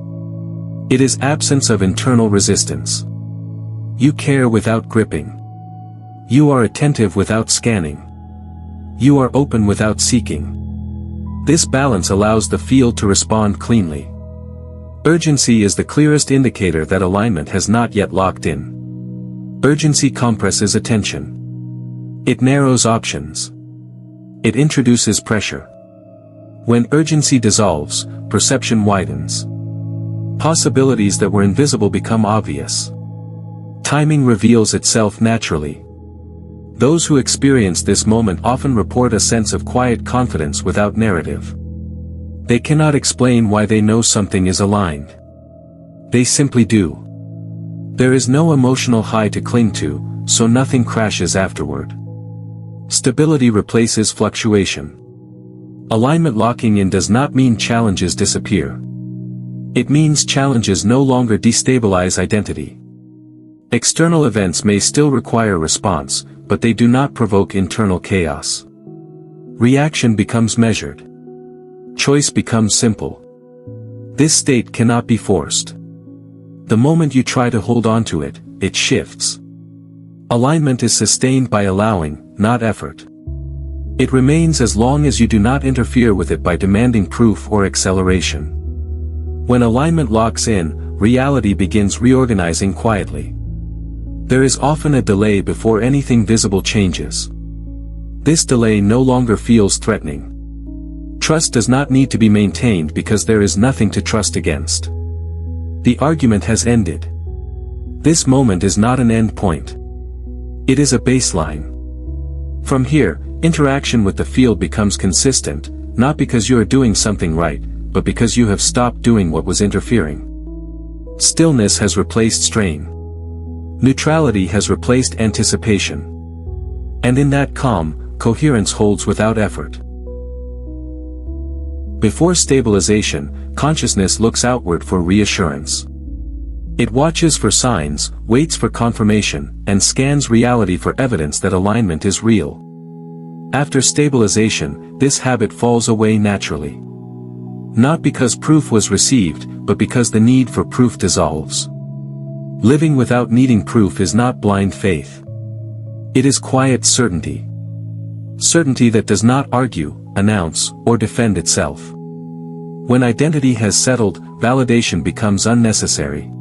It is absence of internal resistance. You care without gripping. You are attentive without scanning. You are open without seeking. This balance allows the field to respond cleanly. Urgency is the clearest indicator that alignment has not yet locked in. Urgency compresses attention. It narrows options. It introduces pressure. When urgency dissolves, perception widens. Possibilities that were invisible become obvious. Timing reveals itself naturally. Those who experience this moment often report a sense of quiet confidence without narrative. They cannot explain why they know something is aligned. They simply do. There is no emotional high to cling to, so nothing crashes afterward. Stability replaces fluctuation. Alignment locking in does not mean challenges disappear. It means challenges no longer destabilize identity. External events may still require response, but they do not provoke internal chaos. Reaction becomes measured. Choice becomes simple. This state cannot be forced. The moment you try to hold on to it, it shifts. Alignment is sustained by allowing, not effort. It remains as long as you do not interfere with it by demanding proof or acceleration. When alignment locks in, reality begins reorganizing quietly. There is often a delay before anything visible changes. This delay no longer feels threatening. Trust does not need to be maintained because there is nothing to trust against. The argument has ended. This moment is not an end point. It is a baseline. From here, interaction with the field becomes consistent, not because you are doing something right, but because you have stopped doing what was interfering. Stillness has replaced strain. Neutrality has replaced anticipation. And in that calm, coherence holds without effort. Before stabilization, consciousness looks outward for reassurance. It watches for signs, waits for confirmation, and scans reality for evidence that alignment is real. After stabilization, this habit falls away naturally. Not because proof was received, but because the need for proof dissolves. Living without needing proof is not blind faith. It is quiet certainty. Certainty that does not argue, announce, or defend itself. When identity has settled, validation becomes unnecessary.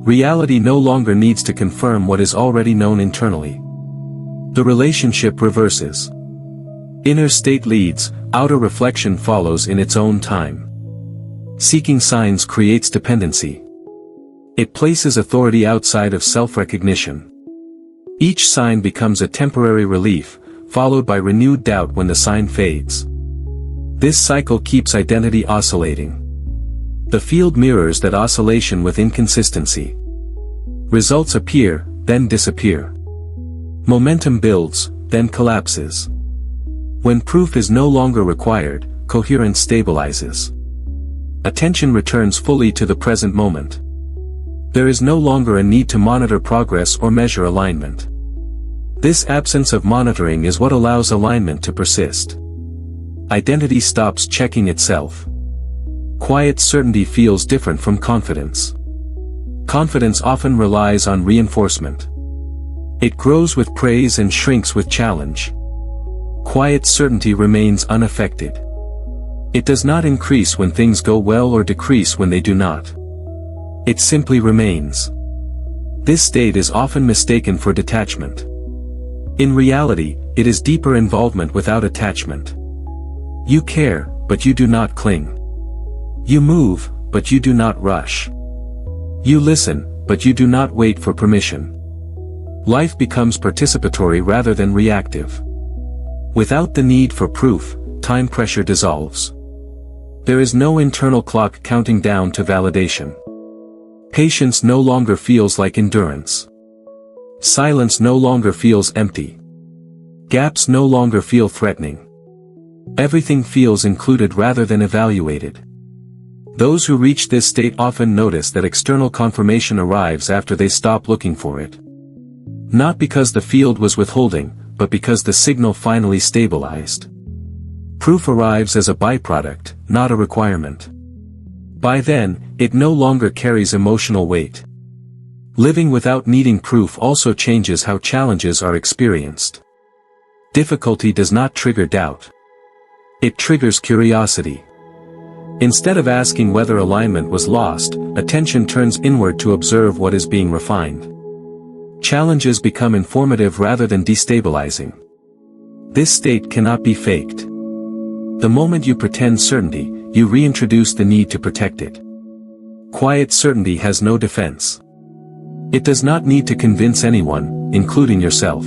Reality no longer needs to confirm what is already known internally. The relationship reverses. Inner state leads, outer reflection follows in its own time. Seeking signs creates dependency. It places authority outside of self-recognition. Each sign becomes a temporary relief, followed by renewed doubt when the sign fades. This cycle keeps identity oscillating. The field mirrors that oscillation with inconsistency. Results appear, then disappear. Momentum builds, then collapses. When proof is no longer required, coherence stabilizes. Attention returns fully to the present moment. There is no longer a need to monitor progress or measure alignment. This absence of monitoring is what allows alignment to persist. Identity stops checking itself. Quiet certainty feels different from confidence. Confidence often relies on reinforcement. It grows with praise and shrinks with challenge. Quiet certainty remains unaffected. It does not increase when things go well or decrease when they do not. It simply remains. This state is often mistaken for detachment. In reality, it is deeper involvement without attachment. You care, but you do not cling. You move, but you do not rush. You listen, but you do not wait for permission. Life becomes participatory rather than reactive. Without the need for proof, time pressure dissolves. There is no internal clock counting down to validation. Patience no longer feels like endurance. Silence no longer feels empty. Gaps no longer feel threatening. Everything feels included rather than evaluated. Those who reach this state often notice that external confirmation arrives after they stop looking for it. Not because the field was withholding, but because the signal finally stabilized. Proof arrives as a byproduct, not a requirement. By then, it no longer carries emotional weight. Living without needing proof also changes how challenges are experienced. Difficulty does not trigger doubt. It triggers curiosity. Instead of asking whether alignment was lost, attention turns inward to observe what is being refined. Challenges become informative rather than destabilizing. This state cannot be faked. The moment you pretend certainty, you reintroduce the need to protect it. Quiet certainty has no defense. It does not need to convince anyone, including yourself.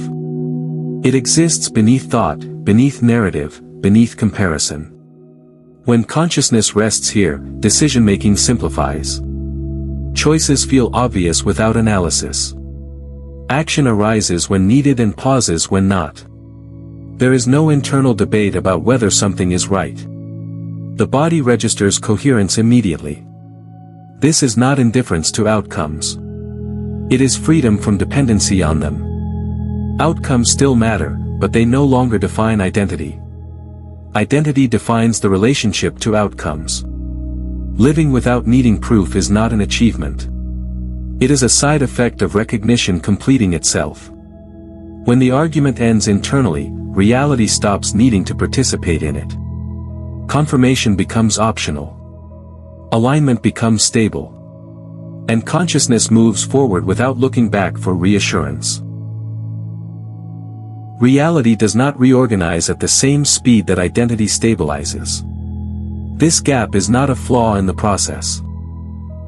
It exists beneath thought, beneath narrative, beneath comparison. When consciousness rests here, decision-making simplifies. Choices feel obvious without analysis. Action arises when needed and pauses when not. There is no internal debate about whether something is right. The body registers coherence immediately. This is not indifference to outcomes. It is freedom from dependency on them. Outcomes still matter, but they no longer define identity. Identity defines the relationship to outcomes. Living without needing proof is not an achievement. It is a side effect of recognition completing itself. When the argument ends internally, reality stops needing to participate in it. Confirmation becomes optional. Alignment becomes stable. And consciousness moves forward without looking back for reassurance. Reality does not reorganize at the same speed that identity stabilizes. This gap is not a flaw in the process.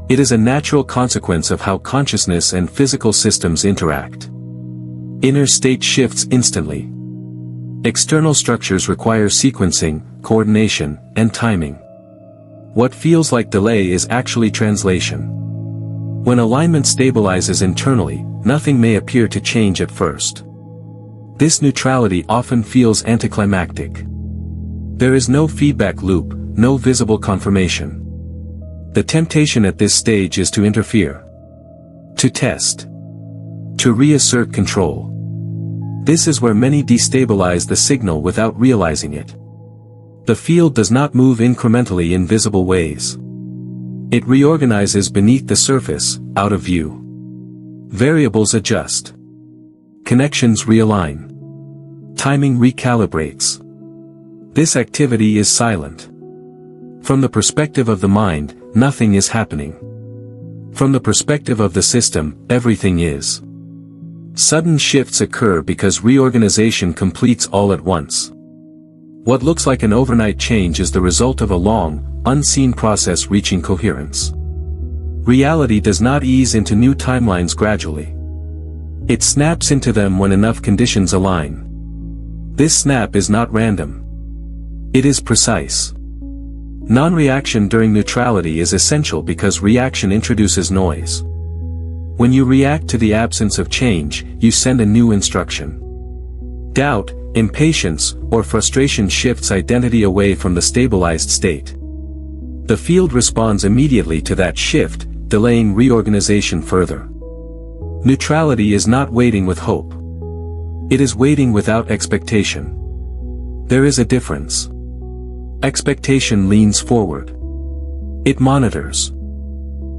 It is a natural consequence of how consciousness and physical systems interact. Inner state shifts instantly. External structures require sequencing, coordination, and timing. What feels like delay is actually translation. When alignment stabilizes internally, nothing may appear to change at first. This neutrality often feels anticlimactic. There is no feedback loop, no visible confirmation. The temptation at this stage is to interfere. To test. To reassert control. This is where many destabilize the signal without realizing it. The field does not move incrementally in visible ways. It reorganizes beneath the surface, out of view. Variables adjust. Connections realign. Timing recalibrates. This activity is silent. From the perspective of the mind, nothing is happening. From the perspective of the system, everything is. Sudden shifts occur because reorganization completes all at once. What looks like an overnight change is the result of a long, unseen process reaching coherence. Reality does not ease into new timelines gradually. It snaps into them when enough conditions align. This snap is not random. It is precise. Non-reaction during neutrality is essential because reaction introduces noise. When you react to the absence of change, you send a new instruction. Doubt, impatience, or frustration shifts identity away from the stabilized state. The field responds immediately to that shift, delaying reorganization further. Neutrality is not waiting with hope. It is waiting without expectation. There is a difference. Expectation leans forward. It monitors.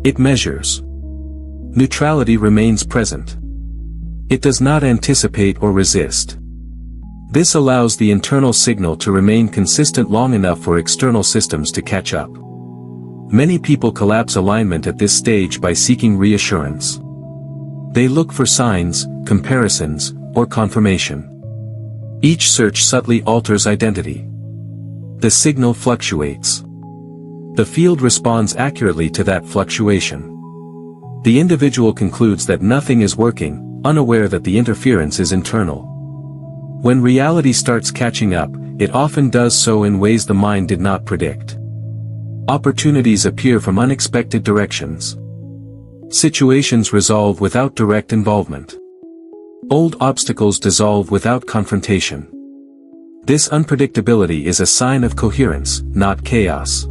It measures. Neutrality remains present. It does not anticipate or resist. This allows the internal signal to remain consistent long enough for external systems to catch up. Many people collapse alignment at this stage by seeking reassurance. They look for signs, comparisons, or confirmation. Each search subtly alters identity. The signal fluctuates. The field responds accurately to that fluctuation. The individual concludes that nothing is working, unaware that the interference is internal. When reality starts catching up, it often does so in ways the mind did not predict. Opportunities appear from unexpected directions. Situations resolve without direct involvement. Old obstacles dissolve without confrontation. This unpredictability is a sign of coherence, not chaos.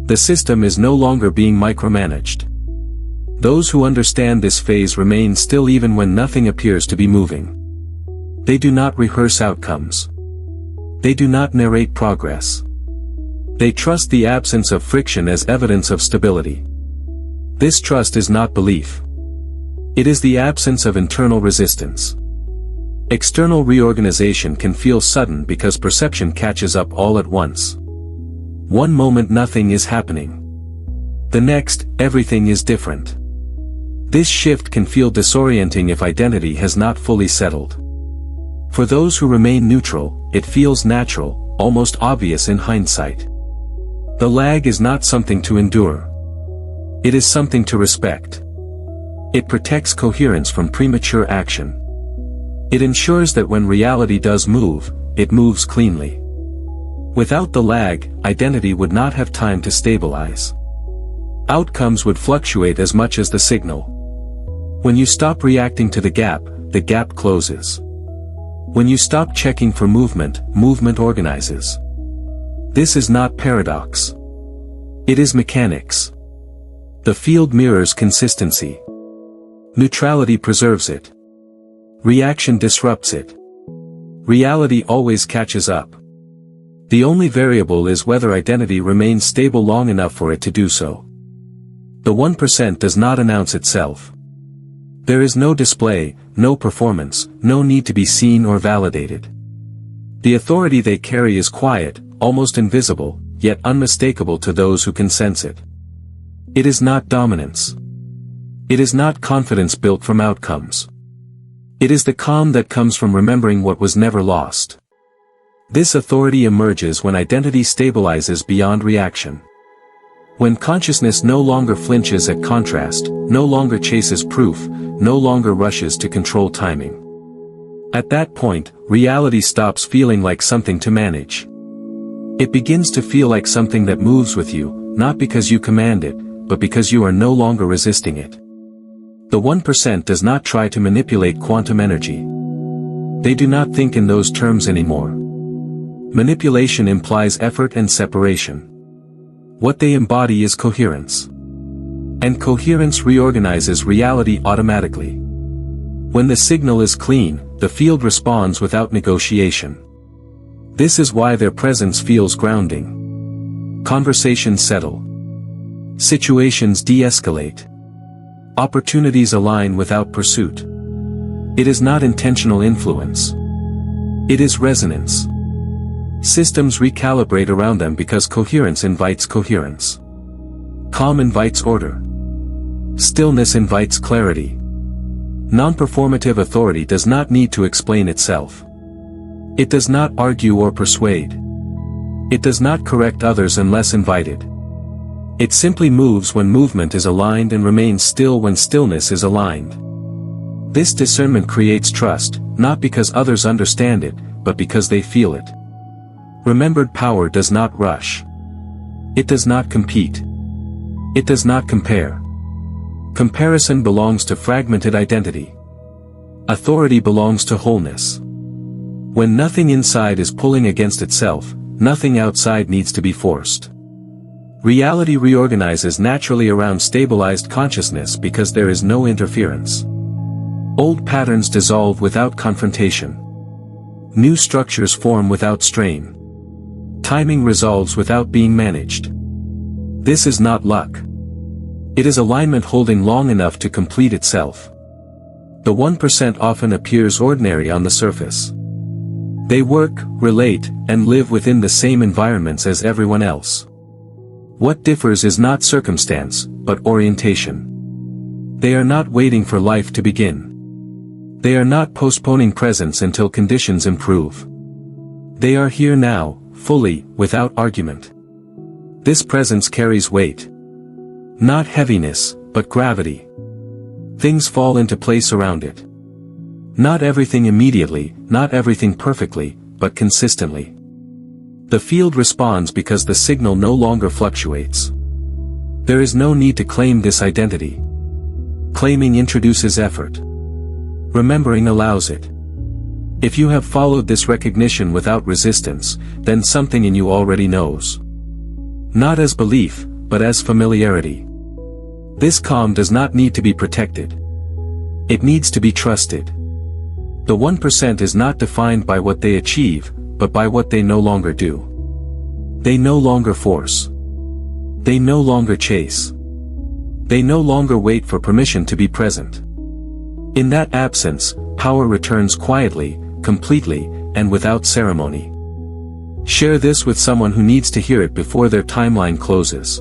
The system is no longer being micromanaged. Those who understand this phase remain still even when nothing appears to be moving. They do not rehearse outcomes. They do not narrate progress. They trust the absence of friction as evidence of stability. This trust is not belief. It is the absence of internal resistance. External reorganization can feel sudden because perception catches up all at once. One moment nothing is happening. The next, everything is different. This shift can feel disorienting if identity has not fully settled. For those who remain neutral, it feels natural, almost obvious in hindsight. The lag is not something to endure. It is something to respect. It protects coherence from premature action. It ensures that when reality does move, it moves cleanly. Without the lag, identity would not have time to stabilize. Outcomes would fluctuate as much as the signal. When you stop reacting to the gap closes. When you stop checking for movement, movement organizes. This is not paradox. It is mechanics. The field mirrors consistency. Neutrality preserves it. Reaction disrupts it. Reality always catches up. The only variable is whether identity remains stable long enough for it to do so. The 1% does not announce itself. There is no display, no performance, no need to be seen or validated. The authority they carry is quiet, almost invisible, yet unmistakable to those who can sense it. It is not dominance. It is not confidence built from outcomes. It is the calm that comes from remembering what was never lost. This authority emerges when identity stabilizes beyond reaction. When consciousness no longer flinches at contrast, no longer chases proof, no longer rushes to control timing. At that point, reality stops feeling like something to manage. It begins to feel like something that moves with you, not because you command it, but because you are no longer resisting it. The 1% does not try to manipulate quantum energy. They do not think in those terms anymore. Manipulation implies effort and separation. What they embody is coherence. And coherence reorganizes reality automatically. When the signal is clean, the field responds without negotiation. This is why their presence feels grounding. Conversations settle. Situations de-escalate. Opportunities align without pursuit. It is not intentional influence. It is resonance. Systems recalibrate around them because coherence invites coherence. Calm invites order. Stillness invites clarity. Non-performative authority does not need to explain itself. It does not argue or persuade. It does not correct others unless invited. It simply moves when movement is aligned and remains still when stillness is aligned. This discernment creates trust, not because others understand it, but because they feel it. Remembered power does not rush. It does not compete. It does not compare. Comparison belongs to fragmented identity. Authority belongs to wholeness. When nothing inside is pulling against itself, nothing outside needs to be forced. Reality reorganizes naturally around stabilized consciousness because there is no interference. Old patterns dissolve without confrontation. New structures form without strain. Timing resolves without being managed. This is not luck. It is alignment holding long enough to complete itself. The 1% often appears ordinary on the surface. They work, relate, and live within the same environments as everyone else. What differs is not circumstance, but orientation. They are not waiting for life to begin. They are not postponing presence until conditions improve. They are here now, fully, without argument. This presence carries weight. Not heaviness, but gravity. Things fall into place around it. Not everything immediately, not everything perfectly, but consistently. The field responds because the signal no longer fluctuates. There is no need to claim this identity. Claiming introduces effort. Remembering allows it. If you have followed this recognition without resistance, then something in you already knows. Not as belief, but as familiarity. This calm does not need to be protected. It needs to be trusted. The 1% is not defined by what they achieve, but by what they no longer do. They no longer force. They no longer chase. They no longer wait for permission to be present. In that absence, power returns quietly, completely, and without ceremony. Share this with someone who needs to hear it before their timeline closes.